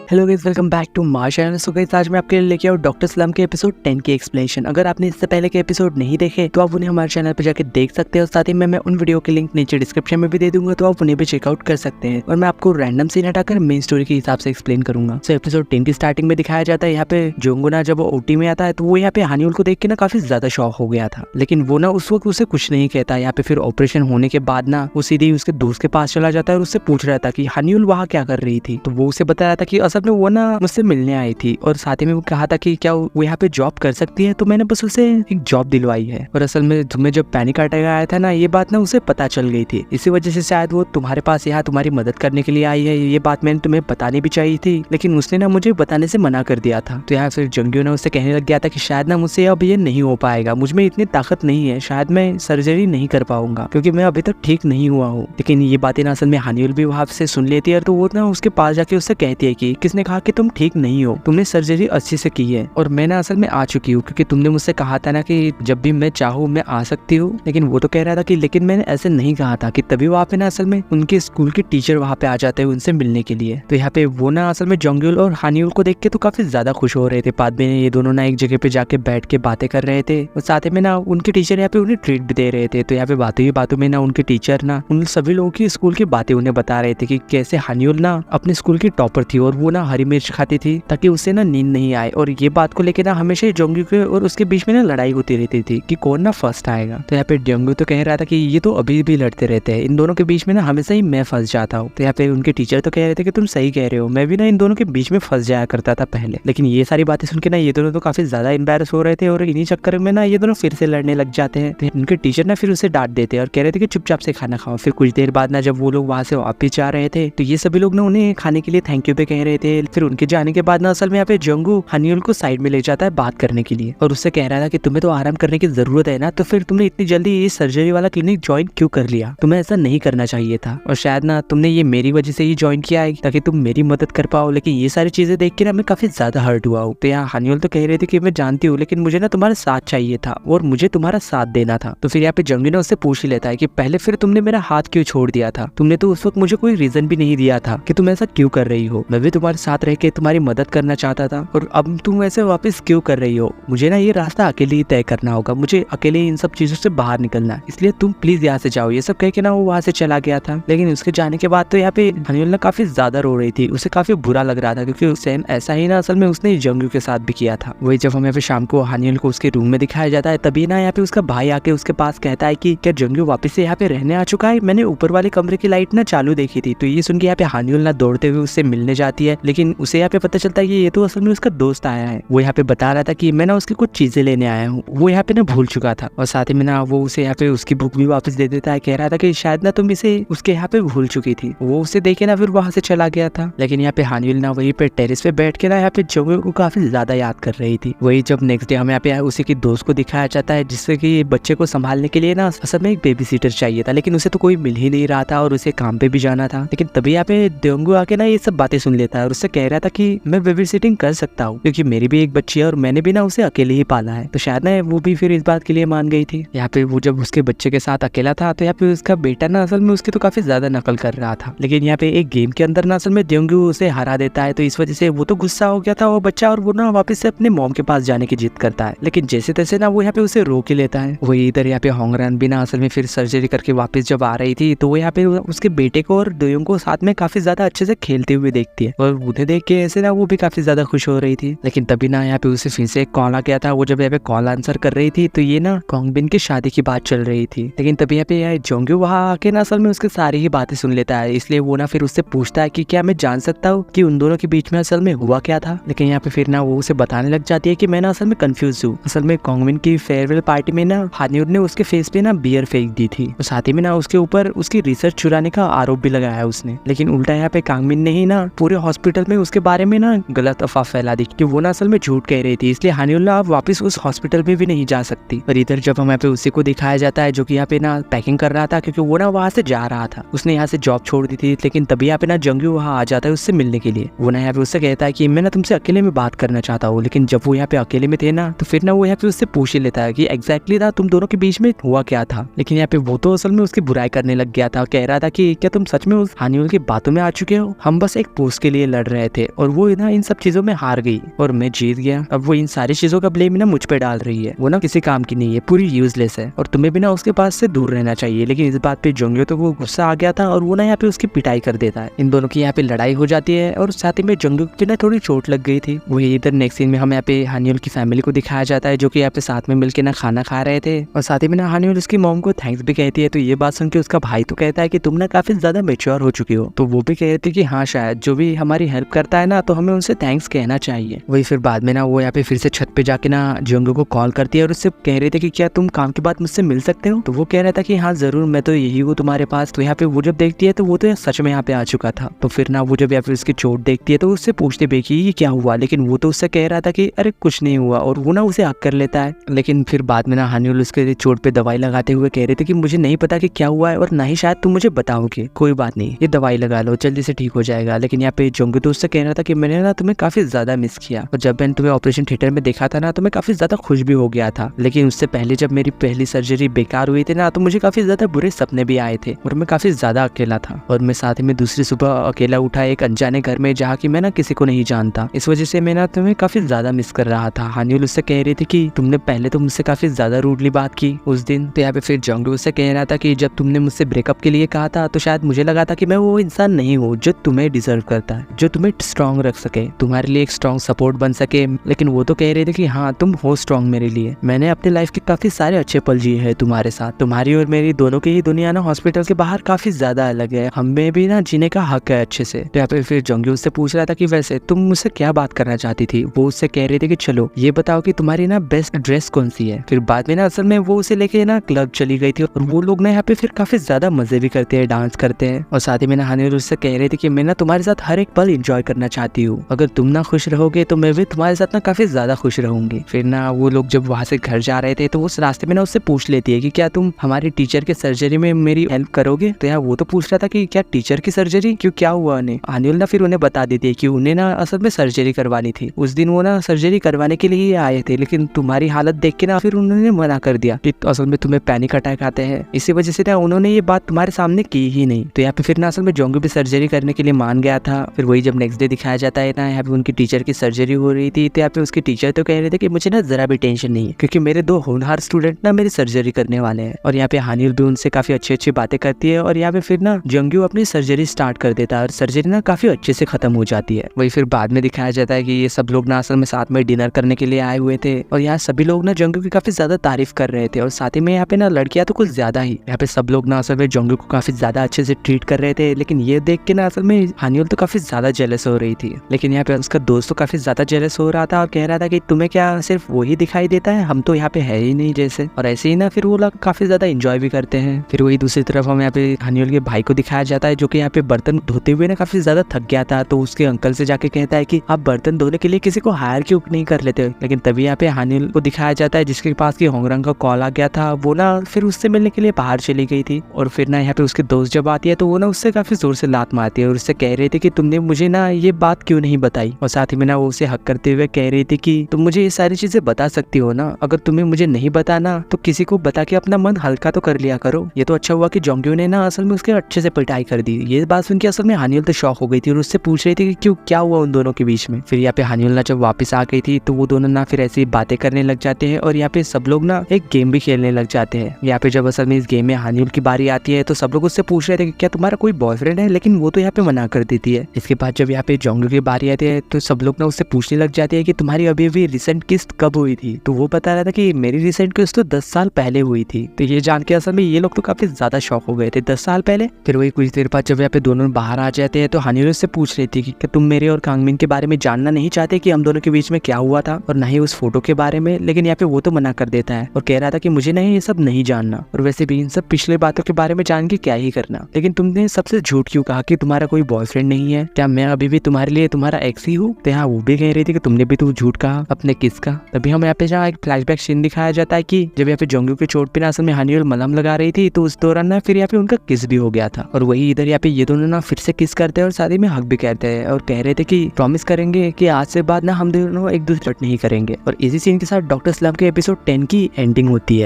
Hello guys, welcome back to my channel. So guys, आज मैं आपके लिए लेके आऊँ डॉक्टर सलाम के एपिसोड 10 की एक्सप्लेनेशन। अगर आपने इससे पहले के एपिसोड नहीं देखे तो आप उन्हें हमारे चैनल पर जाकर देख सकते हैं और साथ ही मैं उन वीडियो के लिंक नीचे डिस्क्रिप्शन में भी दे दूंगा, तो आप उन्हें भी चेकआउट कर सकते हैं। और मैं आपको रैंडम सीन हटाकर मेन स्टोरी के हिसाब से एक्सप्लेन करूंगा। सो एपिसोड 10 की स्टार्टिंग में दिखाया जाता है यहाँ पे जोंगुना जब वो ओटी में आता है तो वो यहाँ पे हानिउल को देख के ना काफी ज्यादा शॉक हो गया था, लेकिन वो ना उस वक्त उसे कुछ नहीं कहता। यहाँ पे फिर ऑपरेशन होने के बाद ना वो सीधे उसके दोस्त के पास चला जाता है और उससे पूछ रहा था कि हानिउल वहाँ क्या कर रही थी। तो वो उसे बता रहा था कि असल में वो ना मुझसे मिलने आई थी और साथ ही में वो कहा था कि क्या वो यहाँ पे जॉब कर सकती है, तो मैंने बस उसे एक जॉब दिलवाई है। और असल में तुम्हें जब पैनिक अटैक आया था ना, ये बात ना उसे पता चल गई थी, इसी वजह से शायद वो तुम्हारे पास यहाँ तुम्हारी मदद करने के लिए आई है। ये बात मैंने तुम्हें बतानी भी चाहिए थी, लेकिन उसने ना मुझे बताने से मना कर दिया था। तो यहाँ फिर जंगियो ने उससे कहने लग गया था कि शायद ना मुझसे अब ये नहीं हो पाएगा, मुझमें इतनी ताकत नहीं है, शायद मैं सर्जरी नहीं कर पाऊंगा क्योंकि मैं अभी तक ठीक नहीं हुआ हूँ। लेकिन ये बातें ना असल में हानिउल भी वहां से सुन लेती है, तो वो ना उसके पास जाके उससे कहती है कि किसने कहा कि तुम ठीक नहीं हो, तुमने सर्जरी अच्छे से की है और मैं ना असल में आ चुकी हूँ क्योंकि तुमने मुझसे कहा था ना कि जब भी मैं चाहूँ मैं आ सकती हूँ। लेकिन वो तो कह रहा था कि लेकिन मैंने ऐसे नहीं कहा था। कि तभी वहाँ पे ना असल में उनके स्कूल के टीचर वहाँ पे आ जाते हैं उनसे मिलने के लिए। तो यहाँ पे वो ना असल में जोंग्युल और हानिउल को देख के तो काफी ज्यादा खुश हो रहे थे। बाद में ये दोनों ना एक जगह पे जाके बैठ के बातें कर रहे थे और साथ में ना उनके टीचर यहाँ पे उन्हें ट्रीट भी दे रहे थे। तो यहाँ पे बातों में ना उनके टीचर ना उन सभी लोगों की स्कूल की बातें उन्हें बता रहे थे कि कैसे हानिउल ना अपने स्कूल की टॉपर थी और वो ना हरी मिर्च खाती थी ताकि उससे ना नींद नहीं आए। और ये बात को लेकर ना हमेशा जोंग्यू के और उसके बीच में ना लड़ाई होती रहती थी कि कौन ना फर्स्ट आएगा। तो यहाँ पे जोंग्यू तो कह रहा था कि ये तो अभी भी लड़ते रहते हैं, इन दोनों के बीच में ना हमेशा ही मैं फंस जाता हूँ। तो यहाँ पे उनके टीचर तो कह रहे थे कि तुम सही कह रहे हो, मैं भी ना इन दोनों के बीच में फंस जाया करता था पहले। लेकिन ये सारी बातें सुन के ना ये दोनों तो काफी ज्यादा एम्बैरस हो रहे थे और इन्हीं चक्कर में ना ये दोनों फिर से लड़ने लग जाते हैं। तो उनके टीचर ना फिर उसे डांट देते हैं और कह रहे थे कि चुपचाप से खाना खाओ। फिर कुछ देर बाद ना जब वो लोग वहाँ से वापिस जा रहे थे तो ये सभी लोग ना उन्हें खाने के लिए थैंक यू पे कह रहे थे। फिर उनके जाने के बाद ना असल में यहाँ पे जोंगू हानिउल को साइड में ले जाता है बात करने के लिए और उससे कह रहा था कि तुम्हें तो आराम करने की जरूरत है ना, तो फिर तुमने इतनी जल्दी ये सर्जरी वाला क्लिनिक ज्वाइन क्यों कर लिया, तुम्हें ऐसा नहीं करना चाहिए था और शायद ना तुमने ये मेरी वजह से ही ज्वाइन किया है ताकि तुम मेरी मदद कर पाओ। लेकिन ये सारी चीजें देख के ना मैं काफी ज्यादा हर्ट हुआ हूँ। तो यहाँ हानिउल तो कह रहे थे कि मैं जानती हूँ, लेकिन मुझे ना तुम्हारा साथ चाहिए था और मुझे तुम्हारा साथ देना था। तो फिर यहाँ पे जंगी ने उससे पूछ ही लेता है कि पहले फिर तुमने मेरा हाथ क्यों छोड़ दिया था, तुमने तो उस वक्त मुझे कोई रीजन भी नहीं दिया था कि तुम ऐसा क्यों कर रही हो, मैं भी तुम्हारे साथ रह के तुम्हारी मदद करना चाहता था और अब तुम ऐसे वापस क्यों कर रही हो। मुझे ना ये रास्ता अकेले ही तय करना होगा, मुझे अकेले इन सब चीजों से बाहर निकलना, इसलिए तुम प्लीज यहाँ से जाओ। ये सब कह के ना वो वहाँ से चला गया था। लेकिन उसके जाने के बाद तो यहाँ पे हानिउल ना काफी ज्यादा रो रही थी, उसे काफी बुरा लग रहा था क्योंकि सेम ऐसा ही ना असल में उसने जंगू के साथ भी किया था। वही जब हमें शाम को हानिउल को उसके रूम में दिखाया जाता है तभी ना यहाँ पे उसका भाई आके उसके पास कहता है कि क्या जंगू वापस से यहाँ पे रहने आ चुका है, मैंने ऊपर वाले कमरे की लाइट ना चालू देखी थी। तो ये सुन के यहाँ पे हानिउल ना दौड़ते हुए उससे मिलने जाती है, लेकिन उसे यहाँ पे पता चलता है कि ये तो असल में उसका दोस्त आया है। वो यहाँ पे बता रहा था कि मैं ना उसकी कुछ चीजें लेने आया हूँ, वो यहाँ पे ना भूल चुका था और साथ ही में ना वो उसे यहाँ पे उसकी बुक भी वापस दे देता है। कह रहा था कि शायद ना तुम इसे उसके यहाँ पे भूल चुकी थी। वो उसे देखे ना फिर वहां से चला गया था। लेकिन यहाँ पे हानिउल ना वहीं पे टेरेस पे बैठ के ना यहाँ पे जोंगू को काफी ज्यादा याद कर रही थी। वही जब नेक्स्ट डे हमें यहाँ पे उसी की दोस्त को दिखाया जाता है जिससे कि बच्चे को संभालने के लिए ना असल में एक बेबी सीटर चाहिए था, लेकिन उसे तो कोई मिल ही नहीं रहा था और उसे काम पे भी जाना था। लेकिन तभी यहाँ पे जोंगू आके ना ये सब बातें सुन लेता है और उससे कह रहा था कि मैं बेबी सिटिंग कर सकता हूँ क्योंकि मेरी भी एक बच्ची है और मैंने भी ना उसे अकेले ही पाला है। तो शायद ना वो भी फिर इस बात के लिए मान गई थी। यहाँ पे वो जब उसके बच्चे के साथ अकेला था तो यहाँ पे उसका बेटा ना असल में उसकी तो काफी ज्यादा नकल कर रहा था। लेकिन यहाँ पे एक गेम के अंदर ना असल में जोंगू उसे हरा देता है, तो इस वजह से वो तो गुस्सा हो गया था वो बच्चा और वो ना वापस से अपने मॉम के पास जाने की जिद करता है। लेकिन जैसे तैसे ना वो यहाँ पे उसे रोक ही लेता है। वही इधर यहाँ पे होंगरान भी ना असल में फिर सर्जरी करके वापस जब आ रही थी तो वो यहाँ पे उसके बेटे को और दोयों को साथ में काफी ज्यादा अच्छे से खेलते हुए देखती है और उन्हें देख के ऐसे ना वो भी काफी ज्यादा खुश हो रही थी। लेकिन तभी ना यहाँ पे उसे फिर से एक कॉल आ गया था। वो जब यहाँ पे कॉल आंसर कर रही थी तो ये ना कोंगबिन की शादी की बात चल रही थी। लेकिन तभी यहाँ पे जोंग्यू वहाँ आके ना असल में उसके सारी ही बातें सुन लेता है, इसलिए वो ना फिर उससे पूछता है कि क्या मैं जान सकता हूँ कि उन दोनों के बीच में असल में हुआ क्या था। लेकिन यहाँ पे फिर ना वो उसे बताने लग जाती है कि मैं ना असल में कंफ्यूज हूँ। असल में कोंगबिन की फेयरवेल पार्टी में ना हानिउल ने उसके फेस पे ना बियर फेंक दी थी और साथ ही में ना उसके ऊपर उसकी रिसर्च चुराने का आरोप भी लगाया उसने। लेकिन उल्टा यहाँ पे कोंगबिन ने ही ना पूरे हॉस्पिटल में उसके बारे में ना गलत अफवाह फैला दी कि वो ना असल में झूठ कह रही थी, इसलिए हानिउल ना अब वापस उस हॉस्पिटल में भी नहीं जा सकती। और इधर जब हम यहाँ पे उसी को दिखाया जाता है जो कि यहाँ पे ना पैकिंग कर रहा था क्योंकि वो ना वहाँ से जा रहा था, उसने यहाँ से जॉब छोड़ दी थी। लेकिन तभी यहाँ पे ना जंग्यू वहाँ आ जाता है उससे मिलने के लिए। वो ना यहाँ पे उससे कहता है कि मैं ना तुमसे अकेले में बात करना चाहता हूँ। लेकिन जब वो यहाँ पे अकेले में थे ना तो फिर ना वो यहाँ पे उससे पूछ ही लेता है कि एग्जैक्टली था तुम दोनों के बीच में हुआ क्या था। लेकिन यहाँ पे वो तो असल में उसकी बुराई करने लग गया था, कह रहा था कि क्या तुम सच में उस हानिउल की बातों में आ चुके हो, हम बस एक पोस्ट के लिए लड़ रहे थे और वो ना इन सब चीजों में हार गई और मैं जीत गया। अब वो इन सारी चीजों का ब्लेम ना मुझ पे डाल रही है, वो ना किसी काम की नहीं है, पूरी यूजलेस है और तुम्हें भी ना उसके पास से दूर रहना चाहिए। लेकिन इस बात पे जोंग्यो तो वो गुस्सा आ गया था और वो ना यहाँ पे उसकी पिटाई कर देता है। इन दोनों की यहाँ पे लड़ाई हो जाती है और साथ ही में जोंग्यो की ना थोड़ी चोट लग गई थी। वही इधर नेक्स्ट सीन में हम यहाँ पे हानियोल की फैमिली को दिखाया जाता है जो कि यहाँ पे साथ में मिलकर ना खाना खा रहे थे और साथ ही में ना हानियोल उसकी मॉम को थैंक्स भी कहती है। तो ये बात सुन के उसका भाई तो कहता है कि तुम ना काफी ज्यादा मेच्योर हो चुके हो। तो वो भी कहती है कि हाँ शायद जो भी हमारी हेल्प करता है ना तो हमें उनसे थैंक्स कहना चाहिए। वही फिर बाद में ना वो यहाँ पे फिर से छत पे जाके ना जोंग्यो को कॉल करती है और उससे कह रहे थे कि क्या तुम काम के बाद मुझसे मिल सकते हो। तो वो कह रहा था कि हाँ जरूर, मैं तो यही हूँ तुम्हारे पास। तो यहाँ पे वो जब देखती है तो वो तो सच में यहाँ पे आ चुका था। तो फिर ना वो जब यहाँ पे उसकी चोट देखती है तो उससे पूछते भी कि ये क्या हुआ, लेकिन वो तो उससे कह रहा था कि अरे कुछ नहीं हुआ और वो ना उसे हक कर लेता है। लेकिन फिर बाद में ना हानियोल उसके चोट पे दवाई लगाते हुए कह रहे थे कि मुझे नहीं पता कि क्या हुआ है और ना ही शायद तुम मुझे बताओगे, कोई बात नहीं, ये दवाई लगा लो, जल्दी से ठीक हो जाएगा। लेकिन यहाँ पे जोंग्यो तो उससे कह रहा था कि मैंने ना तुम्हें काफी ज्यादा मिस किया और जब मैंने तुम्हें ऑपरेशन थिएटर में देखा था ना तो मैं काफी ज्यादा खुश भी हो गया था। लेकिन उससे पहले जब मेरी पहली सर्जरी बेकार हुई थी ना तो मुझे काफी ज्यादा बुरे सपने भी आए थे और मैं काफी ज्यादा अकेला था और मैं साथ ही में दूसरी सुबह अकेला उठा एक अनजाने घर में जहाँ की मैं ना किसी को नहीं जानता। इस वजह से मैं ना तुम्हें काफी ज्यादा मिस कर रहा था। हानियोल उससे कह रही थी कि तुमने पहले तो मुझसे काफी ज्यादा रूडली बात की उस दिन। तो यहाँ पे फिर जोंग्यो उससे कह रहा था कि जब तुमने मुझसे ब्रेकअप के लिए कहा था तो शायद मुझे लगा था कि मैं वो इंसान नहीं हूँ जो तुम्हें डिजर्व करता है, जो तुम्हें स्ट्रॉन्ग रख सके, तुम्हारे लिए एक स्ट्रॉन्ग सपोर्ट बन सके। लेकिन वो तो कह रहे थे कि हाँ तुम हो स्ट्रॉन्ग मेरे लिए, मैंने अपने लाइफ के काफी सारे अच्छे पल जिए हैं तुम्हारे साथ, तुम्हारी और मेरी दोनों की ही दुनिया ना हॉस्पिटल के बाहर काफी ज्यादा अलग है, हमें भी ना जीने का हक है अच्छे से। तो यहाँ पे फिर जोंग्यो उससे पूछ रहा था कि वैसे तुम मुझसे क्या बात करना चाहती थी। वो उससे कह रही थी कि चलो ये बताओ कि तुम्हारी ना बेस्ट ड्रेस कौन सी है। फिर बाद में ना असल में वो उसे लेके ना क्लब चली गई थी और वो लोग ना यहाँ पे फिर काफी ज्यादा मजे भी करते हैं, डांस करते हैं और साथ ही में ना हानियोल उससे कह रही थी कि मैं ना तुम्हारे साथ हर एक पल एंजॉय करना चाहती हूँ, अगर तुम ना खुश रहोगे तो मैं भी तुम्हारे साथ ना काफी ज्यादा खुश रहूंगी। फिर ना वो लोग जब वहाँ से घर जा रहे थे तो उस रास्ते में ना उससे पूछ लेती है कि क्या तुम हमारी टीचर के सर्जरी में मेरी हेल्प करोगे। तो यहाँ वो तो पूछ रहा था कि क्या टीचर की सर्जरी, क्यों, क्या हुआ उन्हें। हानियोल ना फिर उन्हें बता देती है कि उन्हें ना असल में सर्जरी करवानी थी, उस दिन वो ना सर्जरी करवाने के लिए आए थे, लेकिन तुम्हारी हालत देख के ना फिर उन्होंने मना कर दिया कि असल में तुम्हें पैनिक अटैक आते हैं, इसी वजह से ना उन्होंने ये बात तुम्हारे सामने की ही नहीं। तो यहाँ पे फिर ना असल में जोंग्यो भी सर्जरी करने के लिए मान गया था। फिर वही जब नेक्स्ट डे दिखाया जाता है ना यहाँ पे उनकी टीचर की सर्जरी हो रही थी तो यहाँ पे उसकी टीचर तो कह रहे थे कि मुझे ना जरा भी टेंशन नहीं है क्योंकि मेरे 2 होनहार स्टूडेंट ना मेरी सर्जरी करने वाले हैं। और यहाँ पे हानियोल भी उनसे काफी अच्छी बातें करती है और यहाँ पे फिर ना जोंग्यो अपनी सर्जरी स्टार्ट कर देता है और सर्जरी ना काफी अच्छे से खत्म हो जाती है। वही फिर बाद में दिखाया जाता है कि ये सब लोग ना असल में साथ में डिनर करने के लिए आए हुए थे और यहाँ सभी लोग ना जोंग्यो की काफी ज्यादा तारीफ कर रहे थे और साथ ही में यहाँ पे ना लड़कियां तो कुछ ज्यादा ही, यहाँ पे सब लोग ना असल में जोंग्यो को काफी ज्यादा अच्छे से ट्रीट कर रहे थे। लेकिन ये देख के ना असल में हानियोल तो काफी ज्यादा जेलस हो रही थी। लेकिन यहाँ पे उसका दोस्त तो काफी ज्यादा जेलस हो रहा था और कह रहा था कि तुम्हें क्या सिर्फ वही दिखाई देता है, हम तो यहाँ पे है ही नहीं जैसे। और ऐसे ही ना फिर वो लोग काफी ज्यादा एंजॉय भी करते हैं। फिर वही दूसरी तरफ हम यहाँ पे हानियोल के भाई को दिखाया जाता है जो कि यहाँ पे बर्तन धोते हुए ना काफी ज्यादा थक गया था। तो उसके अंकल से जाके कहता है कि आप बर्तन धोने के लिए किसी को हायर क्यों नहीं कर लेते। लेकिन तभी यहाँ पे हानियोल को दिखाया जाता है जिसके पास की होंगरंग का कॉल आ गया था, वो ना फिर उससे मिलने के लिए बाहर चली गई थी। और फिर ना यहाँ पे उसके दोस्त जब आती है तो वो ना उससे काफी जोर से लात मारती है और उससे कह रही थी कि तुमने मुझे ना ये बात क्यों नहीं बताई। और साथ ही में ना वो उसे हक करते हुए कह रही थी कि तुम मुझे ये सारी चीजें बता सकती हो ना, अगर तुम्हें मुझे नहीं बताना तो किसी को बता के अपना मन हल्का तो कर लिया करो। ये तो अच्छा हुआ कि जोंग्यो ने ना असल में उसके अच्छे से पिटाई कर दी। ये बात सुन के असल में हानियोल तो शॉक हो गई थी और उससे पूछ रही थी कि क्यों, क्या हुआ उन दोनों के बीच में। फिर यहाँ पे हानियोल ना जब वापस आ गई थी तो वो दोनों ना फिर ऐसी बातें करने लग जाते हैं और यहाँ पे सब लोग ना एक गेम भी खेलने लग जाते हैं। यहाँ पे जब असल में इस गेम में हानियोल की बारी आती है तो सब लोग उससे पूछ रहे थे कि क्या तुम्हारा कोई बॉयफ्रेंड है, लेकिन वो तो यहाँ पे मना कर देती है। इसके बाद जब यहाँ पे जोंग्यो की बारी आती है तो सब लोग ना उससे पूछने लग जाते हैं कि तुम्हारी अभी अभी रिसेंट किस्त कब हुई थी। तो वो बता रहा था कि मेरी रिसेंट किस्त तो 10 साल पहले हुई थी। तो ये जान के असल में ये लोग तो काफी ज्यादा शॉक हो गए थे, 10 साल पहले। फिर वही कुछ देर बाद जब यहाँ पे दोनों बाहर आ जाते हैं तो हानियोल से पूछ रही थी कि क्या तुम मेरे और कांगमिन के बारे में जानना नहीं चाहते कि हम दोनों के बीच में क्या हुआ था, और न ही उस फोटो के बारे में। लेकिन यहाँ पे वो तो मना कर देता है और कह रहा था कि मुझे नहीं ये सब नहीं जानना, और वैसे भी इन सब पिछले बातों के बारे में जान के क्या ही करना। लेकिन तुमने सबसे झूठ क्यों कहा कि तुम्हारा कोई बॉयफ्रेंड नहीं है, क्या मैं अभी भी तुम्हारे लिए तुम्हारा एक्स ही हूँ। तो यहाँ वो भी कह रही थी कि तुमने भी तो झूठ कहा अपने किस का। तभी हम यहाँ पे जहाँ एक फ्लैशबैक सीन दिखाया जाता है कि जब यहाँ पे जोंग्यो की चोट पे ना असल में हानियोल मलहम लगा रही थी तो उस दौरान ना फिर यहाँ पे उनका किस भी हो गया था। और वही इधर यहाँ पे ये दोनों ना फिर से किस करते हैं और शादी में हक भी कहते हैं और कह रहे थे कि प्रॉमिस करेंगे कि आज से बाद ना हम दोनों एक दूसरे नहीं करेंगे। और इसी सीन के साथ डॉक्टर स्लम के एपिसोड 10 की एंडिंग होती है।